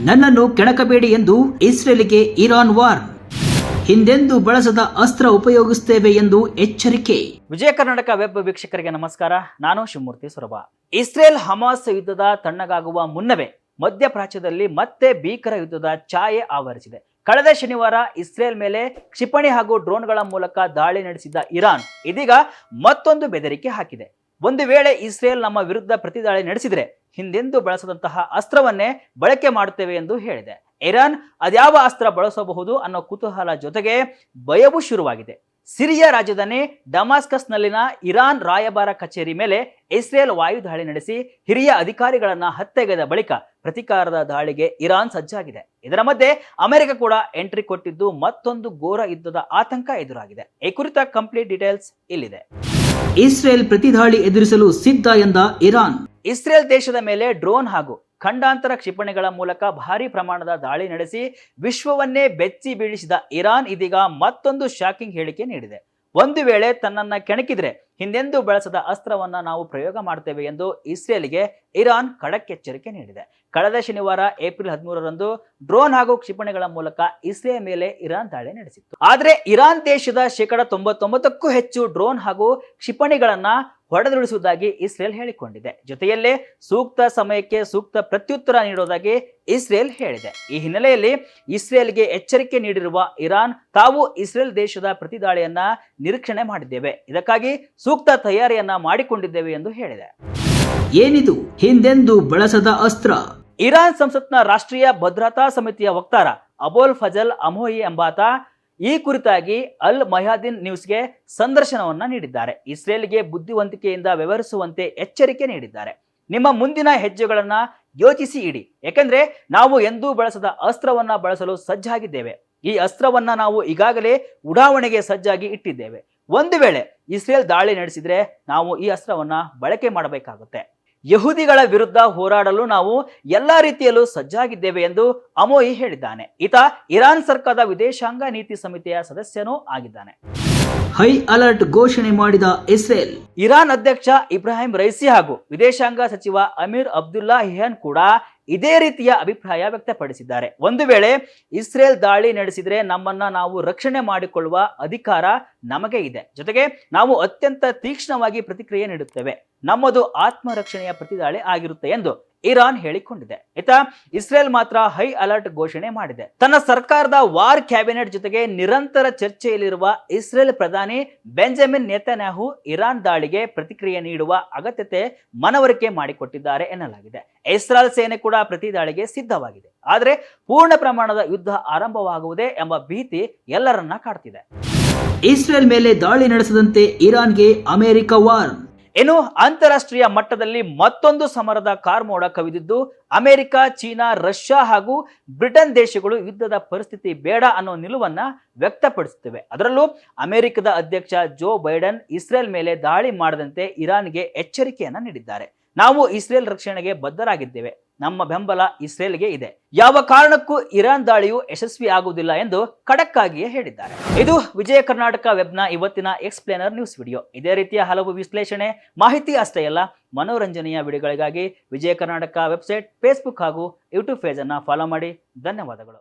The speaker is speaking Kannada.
ನನ್ನನ್ನು ಕೆಣಕಬೇಡಿ ಎಂದು ಇಸ್ರೇಲ್ಗೆ ಇರಾನ್ ವಾರ್. ಹಿಂದೆಂದೂ ಬಳಸದ ಅಸ್ತ್ರ ಉಪಯೋಗಿಸುತ್ತೇವೆ ಎಂದು ಎಚ್ಚರಿಕೆ. ವಿಜಯ ಕರ್ನಾಟಕ ವೆಬ್ ವೀಕ್ಷಕರಿಗೆ ನಮಸ್ಕಾರ. ನಾನು ಶಿವಮೂರ್ತಿ ಸೊರಬ. ಇಸ್ರೇಲ್ ಹಮಾಸ್ ಯುದ್ಧದ ತಣ್ಣಗಾಗುವ ಮುನ್ನವೇ ಮಧ್ಯಪ್ರಾಚ್ಯದಲ್ಲಿ ಮತ್ತೆ ಭೀಕರ ಯುದ್ಧದ ಛಾಯೆ ಆವರಿಸಿದೆ. ಕಳೆದ ಶನಿವಾರ ಇಸ್ರೇಲ್ ಮೇಲೆ ಕ್ಷಿಪಣಿ ಹಾಗೂ ಡ್ರೋನ್ಗಳ ಮೂಲಕ ದಾಳಿ ನಡೆಸಿದ್ದ ಇರಾನ್ ಇದೀಗ ಮತ್ತೊಂದು ಬೆದರಿಕೆ ಹಾಕಿದೆ. ಒಂದು ವೇಳೆ ಇಸ್ರೇಲ್ ನಮ್ಮ ವಿರುದ್ಧ ಪ್ರತಿದಾಳಿ ನಡೆಸಿದರೆ ಹಿಂದೆಂದೂ ಬಳಸದಂತಹ ಅಸ್ತ್ರವನ್ನೇ ಬಳಕೆ ಮಾಡುತ್ತೇವೆ ಎಂದು ಹೇಳಿದೆ. ಇರಾನ್ ಅದ್ಯಾವ ಅಸ್ತ್ರ ಬಳಸಬಹುದು ಅನ್ನೋ ಕುತೂಹಲ ಜೊತೆಗೆ ಭಯವೂ ಶುರುವಾಗಿದೆ. ಸಿರಿಯಾ ರಾಜಧಾನಿ ಡಮಾಸ್ಕಸ್ನಲ್ಲಿನ ಇರಾನ್ ರಾಯಭಾರ ಕಚೇರಿ ಮೇಲೆ ಇಸ್ರೇಲ್ ವಾಯುದಾಳಿ ನಡೆಸಿ ಹಿರಿಯ ಅಧಿಕಾರಿಗಳನ್ನ ಹತ್ಯೆಗೈದ ಬಳಿಕ ಪ್ರತೀಕಾರದ ದಾಳಿಗೆ ಇರಾನ್ ಸಜ್ಜಾಗಿದೆ. ಇದರ ಮಧ್ಯೆ ಅಮೆರಿಕ ಕೂಡ ಎಂಟ್ರಿ ಕೊಟ್ಟಿದ್ದು ಮತ್ತೊಂದು ಘೋರ ಯುದ್ಧದ ಆತಂಕ ಎದುರಾಗಿದೆ. ಈ ಕುರಿತ ಕಂಪ್ಲೀಟ್ ಡೀಟೇಲ್ಸ್ ಇಲ್ಲಿದೆ. ಇಸ್ರೇಲ್ ಪ್ರತಿದಾಳಿ ಎದುರಿಸಲು ಸಿದ್ಧ ಎಂದ ಇರಾನ್. ಇಸ್ರೇಲ್ ದೇಶದ ಮೇಲೆ ಡ್ರೋನ್ ಹಾಗೂ ಖಂಡಾಂತರ ಕ್ಷಿಪಣಿಗಳ ಮೂಲಕ ಭಾರಿ ಪ್ರಮಾಣದ ದಾಳಿ ನಡೆಸಿ ವಿಶ್ವವನ್ನೇ ಬೆಚ್ಚಿ ಬೀಳಿಸಿದ ಇರಾನ್ ಇದೀಗ ಮತ್ತೊಂದು ಶಾಕಿಂಗ್ ಹೇಳಿಕೆ ನೀಡಿದೆ. ಒಂದು ವೇಳೆ ತನ್ನನ್ನ ಕೆಣಕಿದ್ರೆ ಹಿಂದೆಂದೂ ಬಳಸದ ಅಸ್ತ್ರವನ್ನ ನಾವು ಪ್ರಯೋಗ ಮಾಡ್ತೇವೆ ಎಂದು ಇಸ್ರೇಲ್ಗೆ ಇರಾನ್ ಖಡಕ್ ಎಚ್ಚರಿಕೆ ನೀಡಿದೆ. ಕಳೆದ ಶನಿವಾರ ಏಪ್ರಿಲ್ 13ರಂದು ಡ್ರೋನ್ ಹಾಗೂ ಕ್ಷಿಪಣಿಗಳ ಮೂಲಕ ಇಸ್ರೇಲ್ ಮೇಲೆ ಇರಾನ್ ದಾಳಿ ನಡೆಸಿತ್ತು. ಆದ್ರೆ ಇರಾನ್ ದೇಶದ 99%ಕ್ಕೂ ಹೆಚ್ಚು ಡ್ರೋನ್ ಹಾಗೂ ಕ್ಷಿಪಣಿಗಳನ್ನ ಹೊಡೆದುರುಳಿಸುವುದಾಗಿ ಇಸ್ರೇಲ್ ಹೇಳಿಕೊಂಡಿದೆ. ಜೊತೆಯಲ್ಲೇ ಸೂಕ್ತ ಸಮಯಕ್ಕೆ ಸೂಕ್ತ ಪ್ರತ್ಯುತ್ತರ ನೀಡುವುದಾಗಿ ಇಸ್ರೇಲ್ ಹೇಳಿದೆ. ಈ ಹಿನ್ನೆಲೆಯಲ್ಲಿ ಇಸ್ರೇಲ್ಗೆ ಎಚ್ಚರಿಕೆ ನೀಡಿರುವ ಇರಾನ್ ತಾವು ಇಸ್ರೇಲ್ ದೇಶದ ಪ್ರತಿದಾಳಿಯನ್ನ ನಿರೀಕ್ಷಣೆ ಮಾಡಿದ್ದೇವೆ, ಇದಕ್ಕಾಗಿ ಸೂಕ್ತ ತಯಾರಿಯನ್ನ ಮಾಡಿಕೊಂಡಿದ್ದೇವೆ ಎಂದು ಹೇಳಿದೆ. ಏನಿದು ಹಿಂದೆಂದೂ ಬಳಸದ ಅಸ್ತ್ರ? ಇರಾನ್ ಸಂಸತ್ನ ರಾಷ್ಟ್ರೀಯ ಭದ್ರತಾ ಸಮಿತಿಯ ವಕ್ತಾರ ಅಬೋಲ್ ಫಜಲ್ ಅಮೋಯಿ ಎಂಬಾತ ಈ ಕುರಿತಾಗಿ ಅಲ್ ಮಯಾದಿನ್ ನ್ಯೂಸ್ಗೆ ಸಂದರ್ಶನವನ್ನ ನೀಡಿದ್ದಾರೆ. ಇಸ್ರೇಲ್ಗೆ ಬುದ್ಧಿವಂತಿಕೆಯಿಂದ ವ್ಯವಹರಿಸುವಂತೆ ಎಚ್ಚರಿಕೆ ನೀಡಿದ್ದಾರೆ. ನಿಮ್ಮ ಮುಂದಿನ ಹೆಜ್ಜೆಗಳನ್ನ ಯೋಚಿಸಿ ಇಡಿ, ಯಾಕೆಂದ್ರೆ ನಾವು ಎಂದೂ ಬಳಸದ ಅಸ್ತ್ರವನ್ನ ಬಳಸಲು ಸಜ್ಜಾಗಿದ್ದೇವೆ. ಈ ಅಸ್ತ್ರವನ್ನ ನಾವು ಈಗಾಗಲೇ ಉಡಾವಣೆಗೆ ಸಜ್ಜಾಗಿ ಇಟ್ಟಿದ್ದೇವೆ. ಒಂದು ವೇಳೆ ಇಸ್ರೇಲ್ ದಾಳಿ ನಡೆಸಿದ್ರೆ ನಾವು ಈ ಅಸ್ತ್ರವನ್ನ ಬಳಕೆ ಮಾಡಬೇಕಾಗುತ್ತೆ. ಯಹೂದಿಗಳ ವಿರುದ್ಧ ಹೋರಾಡಲು ನಾವು ಎಲ್ಲಾ ರೀತಿಯಲ್ಲೂ ಸಜ್ಜಾಗಿದ್ದೇವೆ ಎಂದು ಅಮೋಯಿ ಹೇಳಿದ್ದಾನೆ. ಈತ ಇರಾನ್ ಸರ್ಕಾರದ ವಿದೇಶಾಂಗ ನೀತಿ ಸಮಿತಿಯ ಸದಸ್ಯನೂ ಆಗಿದ್ದಾನೆ. ಹೈ ಅಲರ್ಟ್ ಘೋಷಣೆ ಮಾಡಿದ ಇಸ್ರೇಲ್. ಇರಾನ್ ಅಧ್ಯಕ್ಷ ಇಬ್ರಾಹಿಂ ರೈಸಿ ಹಾಗೂ ವಿದೇಶಾಂಗ ಸಚಿವ ಅಮೀರ್ ಅಬ್ದುಲ್ಲಾ ಹಿಯಾನ್ ಕೂಡ ಇದೇ ರೀತಿಯ ಅಭಿಪ್ರಾಯ ವ್ಯಕ್ತಪಡಿಸಿದ್ದಾರೆ. ಒಂದು ವೇಳೆ ಇಸ್ರೇಲ್ ದಾಳಿ ನಡೆಸಿದ್ರೆ ನಮ್ಮನ್ನ ನಾವು ರಕ್ಷಣೆ ಮಾಡಿಕೊಳ್ಳುವ ಅಧಿಕಾರ ನಮಗೆ ಇದೆ. ಜೊತೆಗೆ ನಾವು ಅತ್ಯಂತ ತೀಕ್ಷ್ಣವಾಗಿ ಪ್ರತಿಕ್ರಿಯೆ ನೀಡುತ್ತೇವೆ. ನಮ್ಮದು ಆತ್ಮರಕ್ಷಣೆಯ ಪ್ರತಿದಾಳಿ ಆಗಿರುತ್ತೆ ಎಂದು ಇರಾನ್ ಹೇಳಿಕೊಂಡಿದೆ. ಇಸ್ರೇಲ್ ಮಾತ್ರ ಹೈ ಅಲರ್ಟ್ ಘೋಷಣೆ ಮಾಡಿದೆ. ತನ್ನ ಸರ್ಕಾರದ ವಾರ್ ಕ್ಯಾಬಿನೆಟ್ ಜೊತೆಗೆ ನಿರಂತರ ಚರ್ಚೆಯಲ್ಲಿರುವ ಇಸ್ರೇಲ್ ಪ್ರಧಾನಿ ಬೆಂಜಮಿನ್ ನೇತನ್ಯಾಹು ಇರಾನ್ ದಾಳಿಗೆ ಪ್ರತಿಕ್ರಿಯೆ ನೀಡುವ ಅಗತ್ಯತೆ ಮನವರಿಕೆ ಮಾಡಿಕೊಟ್ಟಿದ್ದಾರೆ ಎನ್ನಲಾಗಿದೆ. ಇಸ್ರೇಲ್ ಸೇನೆ ಕೂಡ ಪ್ರತಿ ದಾಳಿಗೆ ಸಿದ್ಧವಾಗಿದೆ. ಆದರೆ ಪೂರ್ಣ ಪ್ರಮಾಣದ ಯುದ್ಧ ಆರಂಭವಾಗುವುದೇ ಎಂಬ ಭೀತಿ ಎಲ್ಲರನ್ನ ಕಾಡ್ತಿದೆ. ಇಸ್ರೇಲ್ ಮೇಲೆ ದಾಳಿ ನಡೆಸದಂತೆ ಇರಾನ್ಗೆ ಅಮೆರಿಕ ವಾರ್. ಇನ್ನು ಅಂತಾರಾಷ್ಟ್ರೀಯ ಮಟ್ಟದಲ್ಲಿ ಮತ್ತೊಂದು ಸಮರದ ಕಾರ್ಮೋಡ ಕವಿದಿದ್ದು ಅಮೆರಿಕ, ಚೀನಾ, ರಷ್ಯಾ ಹಾಗೂ ಬ್ರಿಟನ್ ದೇಶಗಳು ಯುದ್ಧದ ಪರಿಸ್ಥಿತಿ ಬೇಡ ಅನ್ನೋ ನಿಲುವನ್ನ ವ್ಯಕ್ತಪಡಿಸುತ್ತಿವೆ. ಅದರಲ್ಲೂ ಅಮೆರಿಕದ ಅಧ್ಯಕ್ಷ ಜೋ ಬೈಡನ್ ಇಸ್ರೇಲ್ ಮೇಲೆ ದಾಳಿ ಮಾಡದಂತೆ ಇರಾನ್ಗೆ ಎಚ್ಚರಿಕೆಯನ್ನ ನೀಡಿದ್ದಾರೆ. ನಾವು ಇಸ್ರೇಲ್ ರಕ್ಷಣೆಗೆ ಬದ್ಧರಾಗಿದ್ದೇವೆ, ನಮ್ಮ ಬೆಂಬಲ ಇಸ್ರೇಲ್ಗೆ ಇದೆ, ಯಾವ ಕಾರಣಕ್ಕೂ ಇರಾನ್ ದಾಳಿಯು ಯಶಸ್ವಿ ಆಗುವುದಿಲ್ಲ ಎಂದು ಖಡಕ್ ಆಗಿಯೇ ಹೇಳಿದ್ದಾರೆ. ಇದು ವಿಜಯ ಕರ್ನಾಟಕ ವೆಬ್ನ ಇವತ್ತಿನ ಎಕ್ಸ್ಪ್ಲೇನರ್ ನ್ಯೂಸ್ ವಿಡಿಯೋ. ಇದೇ ರೀತಿಯ ಹಲವು ವಿಶ್ಲೇಷಣೆ, ಮಾಹಿತಿ ಅಷ್ಟೇ ಅಲ್ಲ, ಮನೋರಂಜನೆಯ ವಿಡಿಯೋಗಳಿಗಾಗಿ ವಿಜಯ ಕರ್ನಾಟಕ ವೆಬ್ಸೈಟ್, ಫೇಸ್ಬುಕ್ ಹಾಗೂ ಯೂಟ್ಯೂಬ್ ಪೇಜ್ ಅನ್ನು ಫಾಲೋ ಮಾಡಿ. ಧನ್ಯವಾದಗಳು.